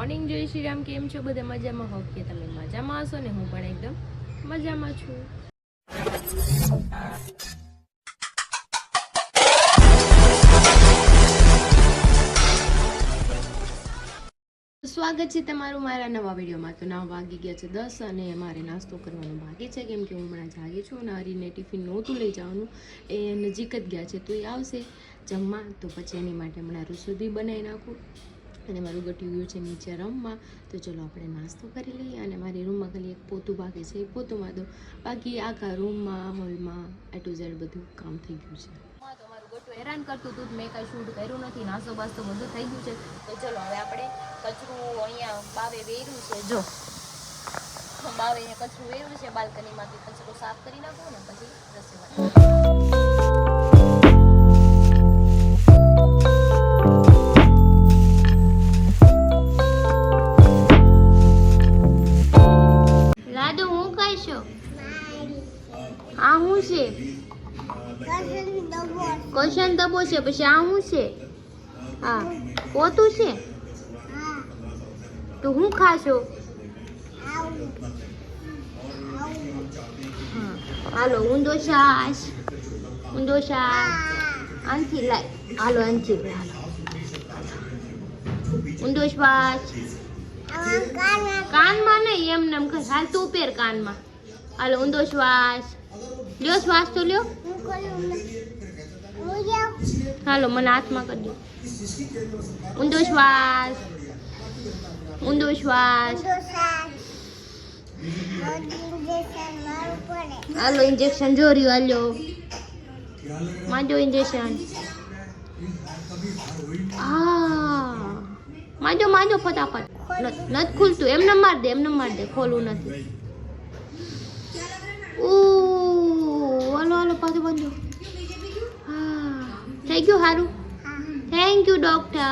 Morning જય શ્રી રામ. કેમ છો બધા? મજામાં હોપ કે તમે મજામાં હશો ને હું પણ એકદમ મજામાં છું. સ્વાગત છે તમારું મારા નવા વિડીયોમાં. તો 9 વાગી ગયા છે 10 અને મારે નાસ્તો કરવાનો બાકી છે કેમ કે હું હમણાં જાગી છું અને હરીને ટિફિન નહોતું લઈ જવાનું, એ નજીક જ ગયા છે તો એ આવશે જમવા, તો પછી એની માટે હમણાં રસોઈ બનાવી નાખું અને મારું ગટ્યું ગયું છે નીચે રમવા. તો ચલો આપણે નાસ્તો કરી લઈએ. અને મારી રૂમમાં ખાલી એક પોતું બાકી છે, એ પોતુંમાં તો બાકી આખા રૂમમાં હોલમાં A to Z બધું કામ થઈ ગયું છે. તો મારું ગોટું હેરાન કરતું હતું, મેં કાંઈ શૂટ કર્યું નથી, નાસ્તો બાસ્તો બધું થઈ ગયું છે. તો ચલો હવે આપણે કચરું અહીંયા બાવે વેર્યું છે, જો બાવે અહીંયા કચરું વેર્યું છે, બાલ્કનીમાંથી કચરો સાફ કરી નાખું ને પછી રસોઈ. આ શું છે? ક્વેશ્ચન ડબ્બો છે. પછી આ શું છે? હા પોતું છે. તો હું ખાશો? હાલો ઊંધો શ્વાસ, ઊંધો શ્વાસ. આનથી લાય, હાલો આનથી હાલો ઊંધો શ્વાસ. કાનમાં નહીં, એમને એમ કર. હાલ તું પહેર કાનમાં. હાલો ઊંધો શ્વાસ લ્યો, શ્વાસ તો લ્યો. હાલો મને હાથમાં કરી દો. ઊંધો શ્વાસ, ઊંધો શ્વાસ. હાલો ઇન્જેક્શન જોર્યું, હાલો માજો ઇન્જેક્શન. હા માજો માજો ફટાફટ. નથી ખુલતું, એમને માર દે, એમને માર દે, ખોલવું નથી. હાલો હાલો પાછું બાંધો. હા થઈ ગયું સારું. Thank you doctor.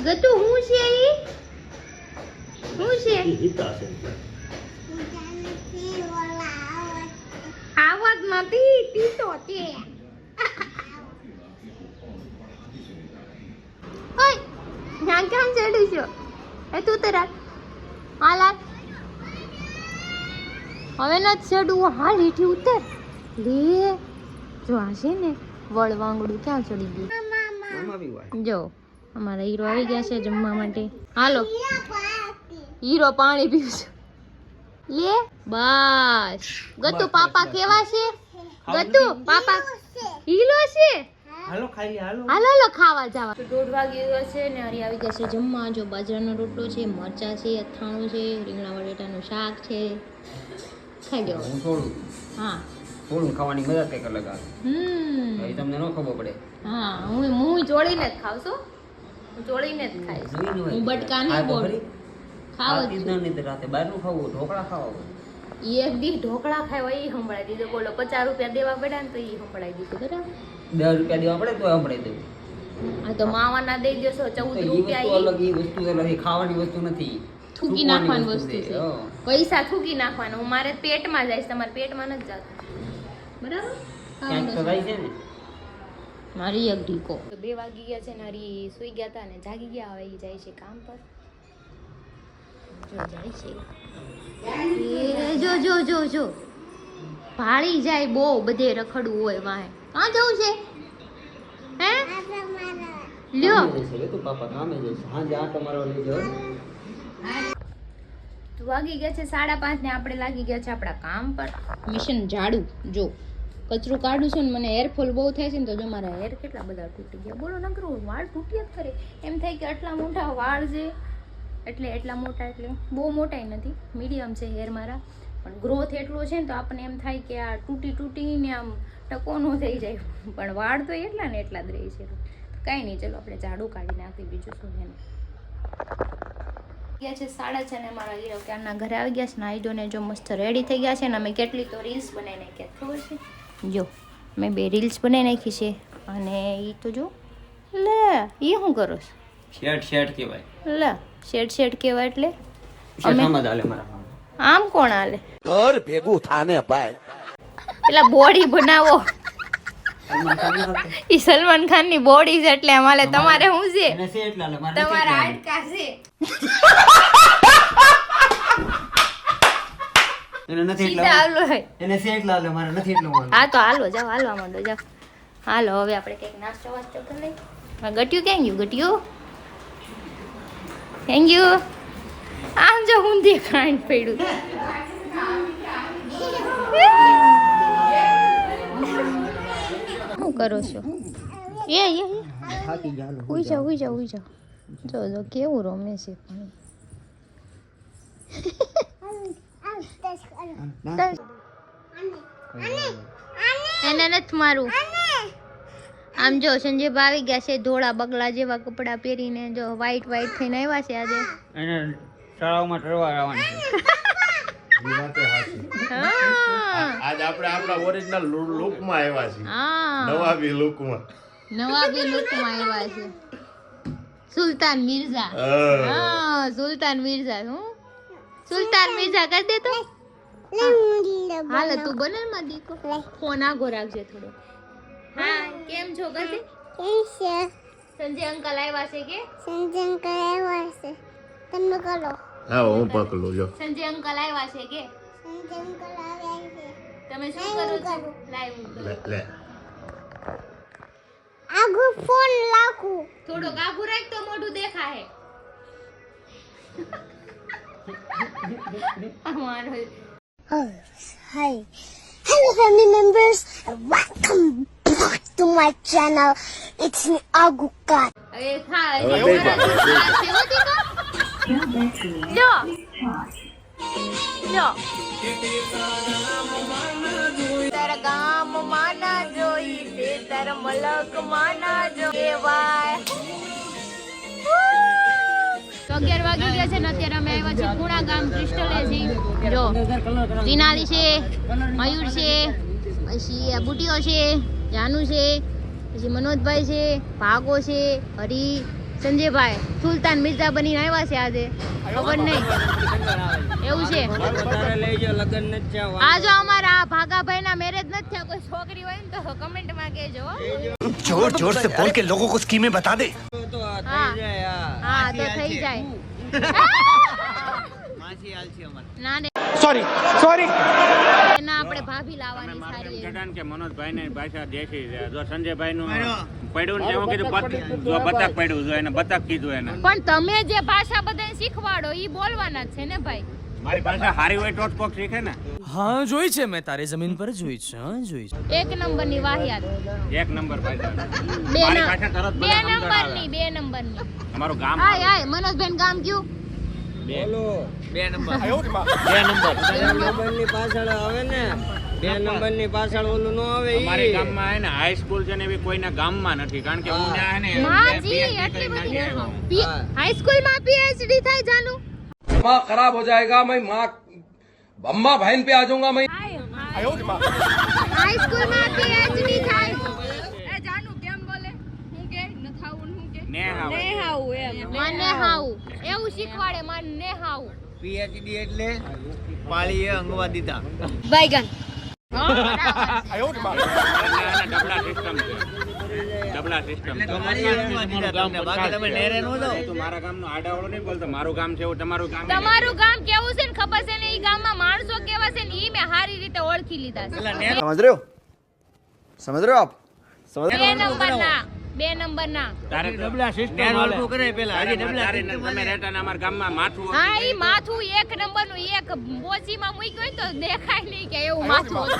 ગતું હું છે? ઈ હું છે? આવત નથી, પીતો છે. ઓય ત્યાં કેમ ચડ્યું છો? એ તું તરા હાલ હાલ. હવે નથી ચડવું, હાલ હેઠી ઉતર. લે જો આ છે ને વળવાંગડું ક્યાં ચડી ગયું. જો અમારા હીરો આવી ગયા છે જમવા માટે. હાલો હીરો પાણી પીવું છે. લે બસ. ગતુ પાપા કેવા છે? ગતુ પાપા હીરો છે. હાલો ખાઈ લે, હાલો હાલો હાલો ખાવા જાવા. તો 1:30 વાગી ગયો છે ને હરી આવી ગયા છે જમવા. જો બાજરાનો રોટલો છે, મરચા છે, અથાણું છે, રીંગણા બટેટાનું શાક છે. ખાઈ લો. હું થોડું હા થોડું ખાવાની મજા કંઈક અલગ આવે. એ તમને ન ખબર પડે. હા હું જોડીને જ ખાવ છું, જોડીને જ ખાઈશ હું. બટકા નહીં બોલ ખાવ જ નહીં. રાતે બહારનું ખાવું, ઢોકળા ખાવા. એક દી ઢોકળા ખાવા એ સંભળાઈ દીધો. બોલો 50 રૂપિયા દેવા પડ્યા ને તો એ સંભળાઈ દીધું. બરાબર 10 રૂપિયા દેવા પડે તો સંભળાઈ દેવું. આ તો માવાના દઈ દેશો 14 રૂપિયા. અલગ એ વસ્તુ અલગ, ખાવાની વસ્તુ નથી, થૂકી નાખવાની વસ્તુ છે. પૈસા થૂકી નાખવાના. હું મારે પેટમાં જાય, તમારે પેટમાં નથી જતું. બરાબર ક્યાંક તો જાય છે ને. મારી એક ઢીકો. 2 વાગી ગયા છે ને હરી સુઈ ગયા હતા ને જાગી ગયા. હવે જાય છે કામ પર. જો જાય છે. જો જો જો જો ભાળી જાય બહુ, બધે રખડવું હોય વાહે. કાં જવું છે? હે લ્યો તો પાપા કામે જશે. હાંજે આટો મારવા લઈ જાવ. તો વાગી ગયા છે 5:30 ને આપણે લાગી ગયા છે આપણા કામ પર. મિશન ઝાડુ. જો કચરું કાઢું છું ને મને હેરફોલ બહુ થાય છે ને, તો જો મારા હેર કેટલા બધા તૂટી ગયા. બોલો નકરું વાળ તૂટ્યા જ કરે. એમ થાય કે આટલા મોટા વાળ છે એટલે એટલા મોટા, એટલે બહુ મોટા નથી, મીડિયમ છે હેર મારા. પણ ગ્રોથ એટલો છે ને તો આપણને એમ થાય કે આ તૂટીને આમ ટકો ન થઈ જાય. પણ વાળ તો એટલા ને એટલા જ રહે છે. કાંઈ નહીં, ચલો આપણે ઝાડુ કાઢી નાખી, બીજું શું છે ને. ગયા છે 6:30 અને મારા હીરો ક્યારના ઘરે આવી ગયા છે. નાઈ ધોઈને જો મસ્ત રેડી થઈ ગયા છે ને અમે કેટલી તો રીલ્સ બનાવી નાખી ખબર છે. જો મેં 2 રીલ્સ બનાવી નાખી છે અને એ તો જો લે એ શું કરો છો? શેડ કહેવાય. લે શેડ કહેવાય એટલે શેડમાં જ હાલે મારા. આમ કોણ હાલે? ઘર ભેગું થાને ભાઈ. પેલા બોડી બનાવો. ઈ સલમાન ખાન ની બોડી છે એટલે અમારે તમારે શું છે? એને છે એટલે હાલે, મારે નથી તમારા એટલે હાડકા છે. એને નથી એટલે સીધા હાલો હે. એને છે એટલે હાલે, મારે નથી એટલે હાલે. હા તો હાલો જાઓ, હાલવા માંડો જાઓ. હાલો હવે આપણે કંઈક નાસ્તો વાસ્તો કરી લઈએ. ગટ્યું ક્યાં ગયું? ગટ્યું ક્યાં ગયું? આમ જો ઊંધી ખાંડ પડ્યું. શું કરો છો? એ થાકી ગયા હાલો. ઉઈ જાઓ જો જો કેવું રમે છે પણ. એને નથી મારું. આમ જો સંજય આવી ગયા છે ધોળા બગલા જેવા કપડા પહેરીને, જો વ્હાઈટ થઈને આવ્યા છે આજે. એને તળાવમાં તરવા આવવાનું છે. હા આજ આપણે આપણા ઓરિજિનલ લુકમાં આવ્યા છીએ. હા નવાબી લુકમાં. નવાબી લુકમાં આવ્યા છે. સુલતાન મિર્ઝા. હા સુલતાન મિર્ઝા. હું સુલતાન મિર્ઝા કરી દે તો. હાલ તું બને માં દીકો ફોન આગો રાખજે થોડો. હા કેમ છો ગતિ? સંજય અંકલ આવ્યા છે કે? હા હું પકડું જો. સંજય અંકલ આવ્યા છે કે? તમે શું કરો છો? લાઈવ લે થોડોક આગું રાખ તો મોઢું દેખાય. અમારો Hi. Hello family members and welcome back to my channel. It's me Agukat. હવે ખા હવે દઈ દે. જો જો તારા ગામ માના જોઈ તે તારા મલક માના જોવાય. તો 11 વાગી ગયા છે ને અત્યારે અમે આવ્યા છીએ પૂણા ગામ ક્રિસ્ટલે જી. જો જીનાલી છે, મયુર છે, પછી આ બુટીઓ છે, જાનુ છે, પછી મનોજભાઈ છે, ભાગો છે, હરી, સંજયભાઈ સુલતાન મિર્ઝા બનીને આવ્યા છે આજે. ખબર નહીં એવું છે. આ જો અમારા ભાગાભાઈ ના મેરેજ નથી થયા, કોઈ છોકરી હોય ને તો કમેન્ટ માં કહેજો. जोर जोर से बोल के लोगों को स्कीमें बता दे. હા હા તો થઈ જાય. ના ને सॉरी એના આપણે ભાભી લાવવાની સારી. જટાન કે મનોજભાઈ ને ભાષા દેશી છે. જો સંજયભાઈ નું પડ્યું ને એવું કીધું જો બતક પડ્યું જો એને બતક કીધું એને. પણ તમે જે ભાષા બધાને શીખવાડો ઈ બોલવાના જ છે ને ભાઈ. મારી ભાષા હારી હોય તો જ કોક શીખે ને. हाँ જોઈ છે મેં તારી જમીન પર જોઈ છે. હા જોઈ છે. એક નંબરની વાહિયાત. એક નંબર ભાષા. બે મારી ભાષા તરત બે બધા સમજણ આવે. નંબરની બે નંબરની. તમારું ગામ હાય હાય મનોજભાઈ ગામ કયું? બે નંબર ની પાછળ આવે ને, 2 નંબર ની પાછળ ઓલું નો આવે. અમારી ગામમાં હે ને હાઈ સ્કૂલ છે ને એવી કોઈના ગામમાં નથી, કારણ કે હું ત્યાં હે ને માજી PhD એટલી કરીને બધી નથી આવ્યો. હાઈ સ્કૂલ માં પીએચડી થાય જાનુ. दिमाग खराब हो जाएगा मैं माँ अम्मा बहन पे आ जाऊंगा मैं. હાઈ સ્કૂલ માં પીએચડી થાય. એ જાનુ કેમ બોલે? હું કે નથાવું હું કે નેહાવ. મને હાઉ એવું શીખવાડે મને હાઉ. PhD એટલે પાળીએ અંગવા દીધા. બાયગન. ડબલા સિસ્ટમ છે. ડબલા સિસ્ટમ છે. બાકી તમે નેરે નો જાઓ. તું મારા ગામનો આડાવડો નહીં બોલતો. મારું ગામ છે એવું તમારું ગામ તમારું ગામ કેવું છે ને ખબર છે ને? ઈ ગામમાં માણસો કેવા છે ને ઈ મેં સારી રીતે ઓળખી લીધા છે. समझ रहे हो आप? समझ 2 નંબરના 2 નંબરના. તારે ડબલા સિસ્ટમ ઓળખું કરે પેલા. હજી ડબલા સિસ્ટમ તમે રહેતા ને અમારા ગામમાં માથું હા ઈ માથું 1 નંબરનું એક બોચીમાં મૂક્યું હોય ને તો દેખાય નહીં કે એવું માથું હતું.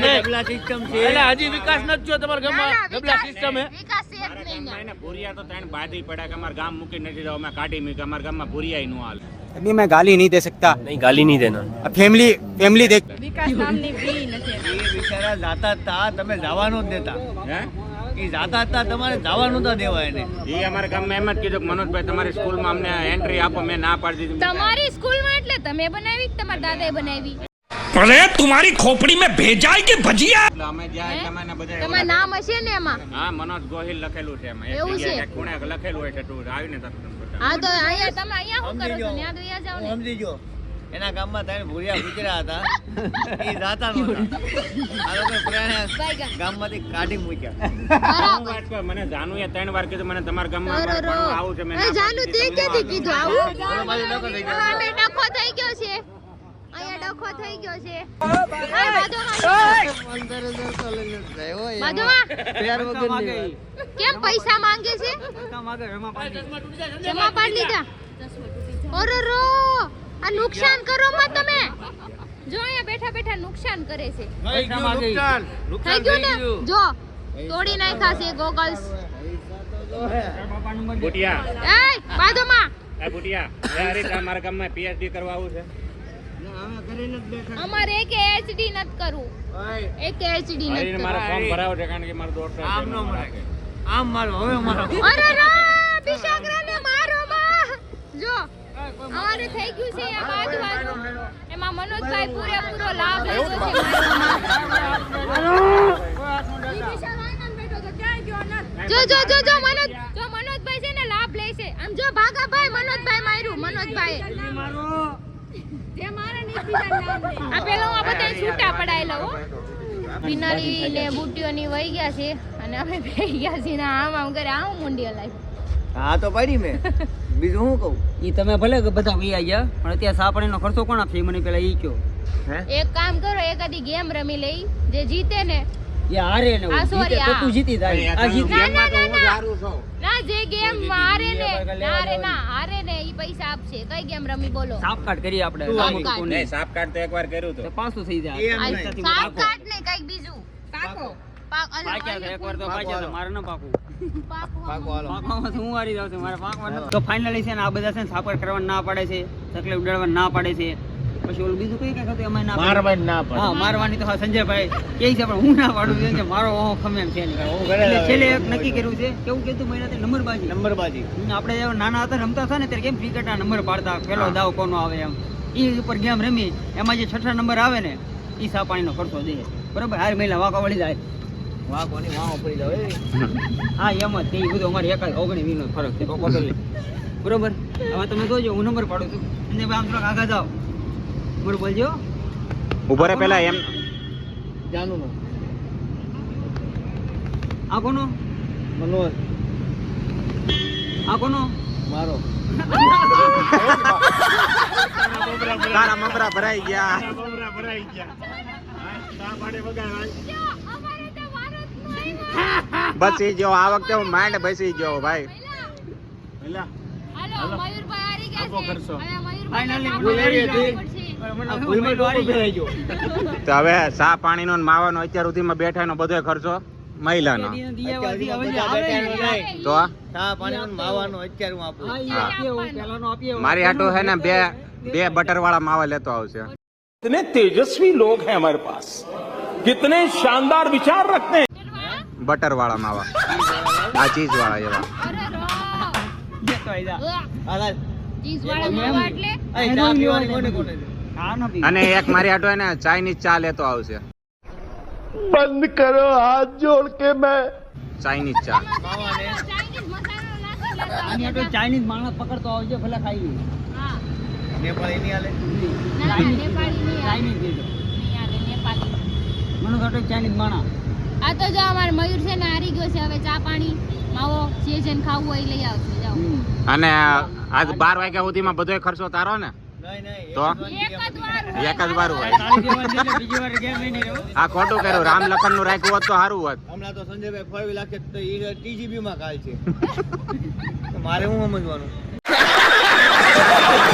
ડબલા સિસ્ટમ છે. હજી વિકાસ નથી જો તમારા ના, ના, ડબલા વિકાસ સિસ્ટમ હે. વિકાસ છે જ મારા નહીં ગામમાં એને ભૂરિયા તો ત્રણ બાદી પડ્યા કે અમારા ગામ મૂકી નથી જાવ. અમે કાઢી મૂકી. અમારા ગામમાં ભૂરિયા નું હાલ. अभी मैं गाली नहीं दे सकता. નહીં ગાલી નહીં દેના. फैमिली देख. એ બિચારા જાતા તા, તમે જવાનું જ દેતા. હે એ જાતા હતા તમારે જવા નહોતા દેવા એને. એ અમારા ગામમાં એમ જ કીધું કે મનોજભાઈ તમારી સ્કૂલમાં અમને એન્ટ્રી આપો. મેં ના પાડી દીધી. તમારી સ્કૂલમાં એટલે તમે બનાવી કે તમારા દાદાએ બનાવી? अरे तुम्हारी खोपड़ी में भेजा है कि भजिया? એટલે અમે જ્યાં એટલે અમે બધા તમારું નામ હશે ને એમાં? હા, મનોજ ગોહિલ લખેલું છે એમાં. એક એવું છે? જગ્યાએ ખૂણે લખેલું હોય છે. તું આવીને તરત બતાવ. હા તો અહીંયા તમે અહીંયા શું કરો છો? ત્યાં તો અહીંયા જાઓ ને. સમજી ગયો. એના ગામમાં ત્રણ ભૂરિયા ગુજરા હતા. એ જાતા નહોતા. આ લોકો પ્રાણે ગામમાંથી કાઢી મૂક્યા. હું વાત કરું, મને જાનુએ 3 વાર કીધું મને તમારા ગામમાં ભણવા આવું છે. મેં ના જાનુ તે પાડી ક્યાંથી દીધી. કીધું આવું? ઓલો બાજુ ડખો થઈ ગયો. અમે ડખો થઈ ગયો છે. અહીંયા ડખો થઈ ગયો છે. બાજુમાં પેર વગરની. કેમ પૈસા માંગે છે? જમા પાડી લીધા. અરે રો આ નુકસાન કરો મત તમે. જો અહીંયા બેઠા બેઠા નુકસાન કરે છે. થઈ ગયું ને? જો તોડી નાખ્યા છે ગોગલ્સ. બુટિયા, એય બાજુમાં એ બુટિયા, એ હરીશ મારા ગામમાં PhD કરવા આવું છે. અમારે એક એચડી નત કરવું. એક એચડી નત હરીને મારા ફોર્મ ભરાવો છે કારણ કે મારો દોસ્ત છે. આમ નો મરાય. આમ મારો હવે મારો. અરે રા બિશાકરાને મારો બા. જો અમારે થઈ ગયું છે આ બાજુ એમાં મનોજભાઈ પૂરેપૂરો લાભ લેજો છે. જો જો જો જો મનોજભાઈ છે ને લાભ લે છે. આમ જો ભાગા ભાઈ મનોજભાઈ માર્યું. મનોજભાઈ આ પેલો આ બધા છૂટા પડાયેલા હો. બિનાલી ને બુટીઓની વહી ગયા છે અને અમે બેહી ગયા છીએ ને આમ કરે આમ મુંડી હલાવી. હા તો પાડી મેં. બીજું શું કહું? ઈ તમે ભલે બધા વી આયા પણ અત્યારે સાપણીનો ખર્ચો કોણ આપશે મને પેલા ઈ કયો. એક કામ કરો એકાદી ગેમ રમી લઈ. જે જીતે ને એ હારે ને આ sorry, જીતે તો આ. તું જીતી જાય. આ જીતી ના ના જે ગેમ હારે ને હારે ને ઈ પૈસા આપશે. કઈ ગેમ રમી બોલો? સાપ કાટ કરીએ આપણે. સાપ કાટ. નહીં, સાપ કાઢ તો એકવાર કર્યું તો તો. પાછું થઈ જાય. સાપ કાટ ને કઈક બીજું. પાકો પાક્યા તો એકવાર તો પાક્યા તો મારે ન પાકું. પાકો પાકવામાં તો હું હારી જાઉં છું. મારે પાકવાનું તો ફાઇનલી છે ને આ બધા છે ને સાપ કાટ કરવાનું ના પાડે છે. તકલીફ ઉડાડવાનું ના પાડે છે. પછી ઓલું બીજું કઈ કઈ હતું એમાં ના મારવાની ના પડે. હા મારવાની તો હા સંજયભાઈ કે છે પણ હું ના પાડું છું કે મારો ઓહો ખમેમ છે નહીં. એટલે છેલ્લે એક નક્કી કર્યું છે કેવું કીધું મહિનાથી નંબરબાજી. નંબરબાજી. આપણે જેવા નાના હતા રમતા હતા ને ત્યારે કેમ ક્રિકેટના નંબર પાડતા પેલો દાવ કોનો આવે એમ એ ઉપર ગેમ રમી એમાં જે છઠ્ઠા નંબર આવે ને એ સા પાણીનો ખર્ચો દે બરોબર. હાર મહિલા વાંકા વળી જાય. વાહ કોની વાહ પડી જાવ. હા એમ જ તે બધું અમારે 19-20 નો ફરક છે બરોબર. હવે તમે જોજો હું નંબર પાડું છું અને આમ થોડાક આગળ જાઓ બરોબર બોલજો. ઉભો રે પેલા એમ જાનું નો. આ કોનો? મનોજ. આ કોનો? મારો. તારા મમરા ભરાઈ ગયા. અમારે તો ભારતમાં બસી ગયો આ વખતે હું માંડ બસી ગયો ભાઈ. હાલો મયુરભાઈ હારી ગયા છે. હવે Finally, મયુરભાઈ તો હવે સા પાણીનો ને માવાનો અત્યાર સુધીમાં બેઠાનો બધો ખર્ચો મહિલાનો. તો ચા પાણી માવાનો અત્યારે હું આપું. મારી આટો છે ને બે બટર વાળા માવા લેતો આવશે. कितने तेजस्वी लोग हैं हमारे पास, कितने शानदार विचार रखते हैं. બટર વાળા માવા આ ચીઝ વાળા એવા. ચીઝ વાળા માવા એટલે ચા પીવાની કોને કોને છે? અને એક મારી આટો હે ને ચાઇનીઝ ચા લેતો આવશે. બંધ કરો હાથ જોડ કે મેં ચાઇનીઝ ચા. માવાને ચાઇનીઝ મસાલો નાખી લેતો. આની આટો ચાઇનીઝ માણસ પકડતો આવજો ભલે ખાઈ લે. હા નેપાળી નહીં હાલે. ના નેપાળી નહીં આવે. ચાઇનીઝ દેજો નહીં આવે નેપાળી. મને તો ચાઇનીઝ માણા. આ તો જો અમાર મયુર છે ને હારી ગયો છે. હવે ચા પાણી માવો જે જેને ખાવું હોય એ લઈ આવજો. જાઓ અને આજ 12 વાગ્યા સુધીમાં બધો ખર્ચો તારો ને? નહીં નહીં. તો એક જ વાર એક જ વાર હોય. તાળી દેવાની છે એટલે બીજી વાર ગેમ નહીં રહ્યો. આ ખોટું કર્યું. રામ લખન નું રાખ્યું હોત તો સારું હોત. હમણાં તો સંજયભાઈ ફાવી લાગે તો એ TGB માં કાલ છે. તો મારે હું સમજવાનું.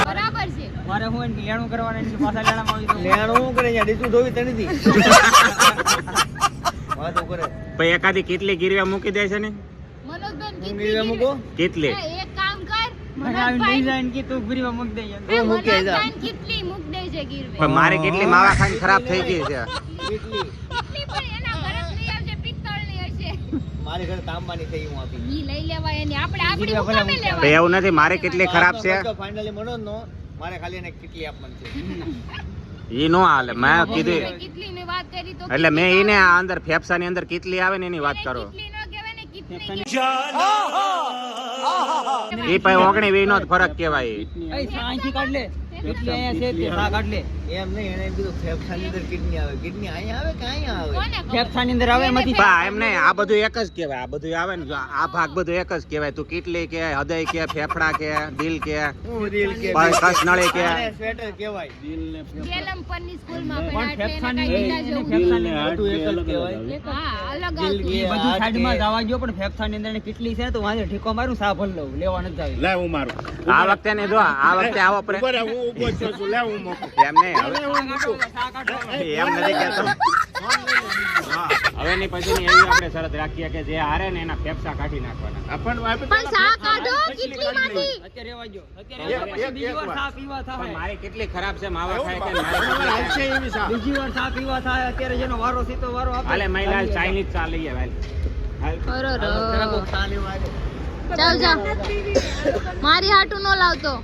બરાબર છે. મારે હું એને લેણું કરવાના એટલે પાછા લેણામાં આવી જાઉં. લેણું હું કરે અહીંયા ડીસું ધોવી તણીથી. વાતો કરે. પછી એકાદી કેટલી ગીરવે મૂકી દે છે ને? મનોજબેન હું કેટલી ગીરવે મૂકો? કેટલી? એક કામ કર મને આવીને લઈ જાય ને કે તું ગરીબા મૂકી દઈએ. મૂકી જા. મનોજબેન કેટલી મૂક દે છે ગીરવે. પણ મારી કેટલી માવા ખાઈને ખરાબ થઈ ગઈ છે. કેટલી? કેટલી પણ એના ઘરે લઈ આવજે પિત્તળની હશે. મારી ઘરે તાંબાની થઈ હું આપી ઈ લઈ લેવાય એની આપણે આપણી ભલે હુકામે હું લેવાય. એવું નથી, મારી કેટલી ખરાબ છે ફાઇનલી મળો નો મારે ખાલી એને કેટલી આપવાની છે ઈ નો હાલે. મેં કીધું મેં કેટલીની વાત કરી તો એટલે મેં ઈને આ અંદર ફેફસાની અંદર કેટલી આવે ને એની વાત કરો. કેટલી ન કહેવાય ને કેટલી ઈ પછી 19-20 નો જ ફરક કહેવાય. અહીંથી કાઢ લે કેટલી અહીંયા છે તે સા કાઢ લે એમ નહીં એને એમ કીધું ફેફસાની અંદર કિડની આવે કિડની અહીંયા આવે કે અહીંયા આવે કોને ખબર? ફેફસાની અંદર આવે એમાંથી બા એમ નહીં, આ બધું એક જ કહેવાય. આ બધું આવે ને જો આ ભાગ બધું એક જ કહેવાય. તું કેટલી કે હૃદય કે ફેફડા કે દિલ કે હું દિલ કે કસનળી કે આને સ્વેટર કહેવાય જેલમ પરની સ્કૂલમાં પણ ભણ્યા એટલે એને ફેફસાની કાંઈ બીજા જેવું. ફેફસાની અંદર બધું એક જ કહેવાય હા, અલગ દિલ આવતું. કે એ બધું સાઈડમાં જવા ગયો પણ ફેફસાની અંદર ને કેટલી છે તો વાંધો ઠીકો મારું સા ભર લઉં લેવા નથી આવી લે હું મારું આ વખતે ને જો આ વખતે આવો પ્રે ઉભો રહે, હું ઊભો જ છું લે હું મોકું એમ નહીં હવે એમ નથી કહેતો. હવે ની પછીની એવી આપણે શરત રાખીએ કે જે હારે ને એના ફેફસા કાઢી નાખવાના. પણ સા કાઢો કેટલીમાંથી. અત્યારે રહેવા ગયો અત્યારે પછી બીજી વાર સા પીવા પણ થાય મારી કેટલી ખરાબ છે માવા ખાય કે મારી કેટલી ખરાબ. બીજી વાર સા પીવા થાય અત્યારે જેનો વારો સીતો વારો આપે હાલે મહિલા ચાઇનીઝ ચા લઈએ હાલ. અરે રો. સાની વાગે ચાલ જા મારી હાટુ નો લાવતો.